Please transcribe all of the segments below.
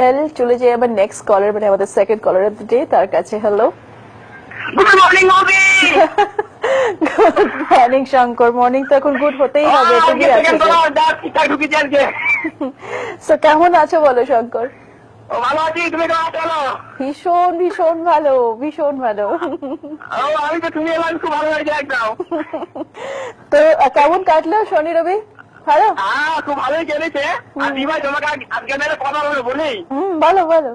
এল চলে যাই আবার নেক্সট কলার, মানে আমাদের second caller of the day, তার কাছে। হ্যালো, গুড মর্নিং মুভি। Good morning Shankar. মর্নিং তো এখন গুড হতেই হবে, তুমি সো কেমন আছো বলো শঙ্কর? ভালো আছি, তুমি কেমন আছো? ভীষণ ভীষণ ভালো, ভীষণ ভালো। আমি তো তুমি এলাম, খুব ভালো হয়েছে একদম। তো কেমন কাটলো শনি রবি? ভালো? খুব ভালোই কেটেছে। আর দিভাই তোমাকে আজকে একটা কথা বলি। বলো বলো।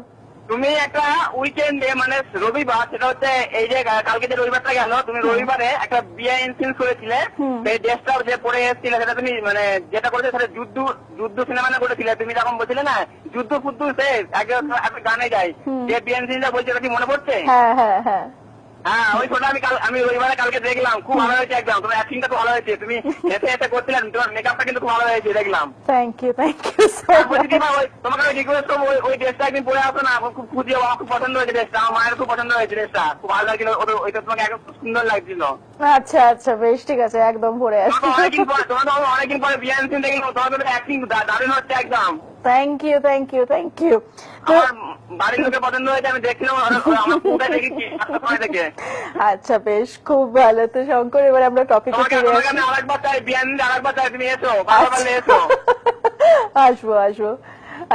তুমি একটা উইকেন্ডে মানে রবিবার, সেটা হচ্ছে এই যে কালকে যে রবিবারটা গেল, তুমি রবিবারে একটা বিয়ে ইনসিডেন্ট করেছিলে। সেই ড্রেসটা যে পরে এসেছিলে সেটা তুমি মানে যেটা করেছে সেটা যুদ্ধ যুদ্ধ সিনেমা করেছিলে। তুমি যখন বলছিলে না যুদ্ধ ফুদ্ধ সে একটা গানে যায়, যে বিয়ে ইনসিডেন্টটা বলছে, কি মনে পড়ছে? হ্যাঁ হ্যাঁ হ্যাঁ ওই ফটো আমি রবিবারে কালকে দেখলাম, খুব ভালো হয়েছে একদম। তোমার অ্যাক্টিংটা খুব ভালো হয়েছে, তুমি এসে এসে করছিলেন, তোমার মেকআপটা কিন্তু খুব ভালো হয়েছে দেখলাম। Thank you so much. তোমাকে রিকোয়েস্ট করবো ওই ড্রেসটা একদিন পরে আসো না, খুব খুঁজে, আমার খুব পছন্দ হয়েছে ড্রেসটা, আমার মায়ের খুব পছন্দ হয়েছে ড্রেসটা, খুব ভালো লাগছিল। ওইটা তোমাকে একদম সুন্দর লাগছিল। আচ্ছা আচ্ছা, বেশ ঠিক আছে, একদম পরে আসবো। তোমাকে অনেকদিন পরে বিয়ে আনছেন দেখলাম, তোমার অ্যাক্টিং দারুণ হচ্ছে একদম। Thank you thank you. তো আমার বাড়ির লোকের পছন্দ হয়েছে, আমি দেখছিলাম আমার পুরোটা দেখেছি দেখে। আচ্ছা বেশ, খুব ভালো। তো শঙ্কর, এবার আমরা টপিকে ফিরে আসি। আমি আরেকবার চাই, বিয়ে আরেকবার চাই, তুমি এসো, ভালো এসো। আসবো আসবো।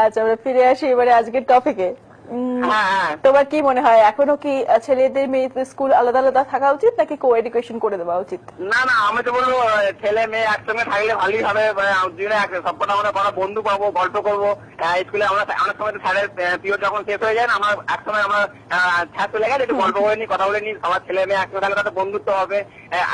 আচ্ছা, আমরা ফিরে আসি এবারে আজকের টপিকে। হ্যাঁ, তোমার কি মনে হয় এখনো কি ছেলেদের মেয়েদের স্কুল আলাদা আলাদা থাকা উচিত নাকি কো এডুকেশন করে দেওয়া উচিত? না না, আমি তো বলবো ছেলে মেয়ে একসঙ্গে থাকলে ভালোই হবে। দুজনে সবকটা আমরা বড় বন্ধু পাবো, গল্প করবো। স্কুলে আমরা অনেক সময় তো স্যারের পিরিয়ড যখন শেষ হয়ে যায় না, আমরা একসময় আমরা স্যার চলে গেলে একটু গল্প করে নিই, কথা বলে নিই। সবার ছেলে মেয়ে একসঙ্গে থাকলে তাদের বন্ধুত্ব হবে।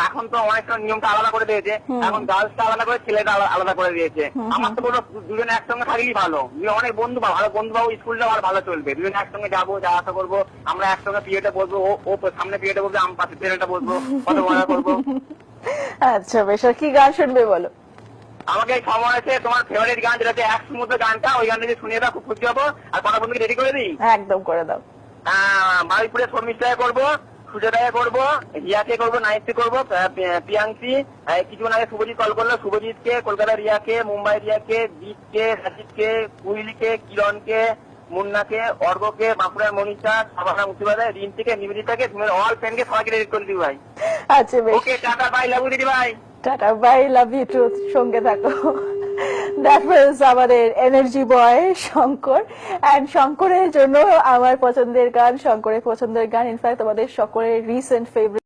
এখন তো অনেকটা নিয়মটা আলাদা করে দিয়েছে, এখন গার্লসটা আলাদা করে ছেলেটা আলাদা করে দিয়েছে। আমার তো বলবো দুজনে একসঙ্গে থাকলেই ভালো, অনেক বন্ধু পাবো, ভালো বন্ধু পাবো, স্কুলটা আর ভালো চলবে। দুজনে একসঙ্গে যাবো, যাওয়া আসা করবো, আমরা একসঙ্গে পিরিয়ডে বসবো, ও সামনে পিরিয়ডে বসবো, আমি পাশে পিরিয়ডে বসবো, কত মজা করবো। আচ্ছা বেশ, আর কি গান শুনবে বলো? আমাকে সময় আছে, তোমার ফেভারিট গান যেটা এক সমুদ্র গানটা, ওই গানটা যদি শুনিয়ে দাও খুব খুশি হবো। আর কটা বন্ধুকে রেডি করে দিই। একদম করে দাও। বারুইপুরে শর্মিষ্ঠাকে করবো, সুজয়দাকে করবো, রিয়াকে করবো, নাইসকে করবো, প্রিয়াংশী, কিছুক্ষণ আগে শুভজিৎ কল করলো, শুভজিৎকে, কলকাতা রিয়াকে, মুম্বাই রিয়াকে, দীপকে, রাজীবকে, কুইলিকে, কিরণকে, মুন্নাকে, অর্ঘকে, বাঁকুড়ার মনীষা, সাবানা মুর্শিদাবাদে, রিন্তিকে, নিবেদিতাকে, তুমি অল ফ্রেন্ডকে সবাইকে রেডি করে দিই ভাই। আচ্ছা বেশ, okay, tata, bye, love you দিদি ভাই। Tata bye, love you too. সঙ্গে থাকো। দ্যাট ওয়াজ আমাদের এনার্জি বয় শঙ্কর। এন্ড শঙ্করের জন্য আমার পছন্দের গান, শঙ্করের পছন্দের গান, ইনফ্যাক্ট আমাদের সকলের রিসেন্ট ফেভারিট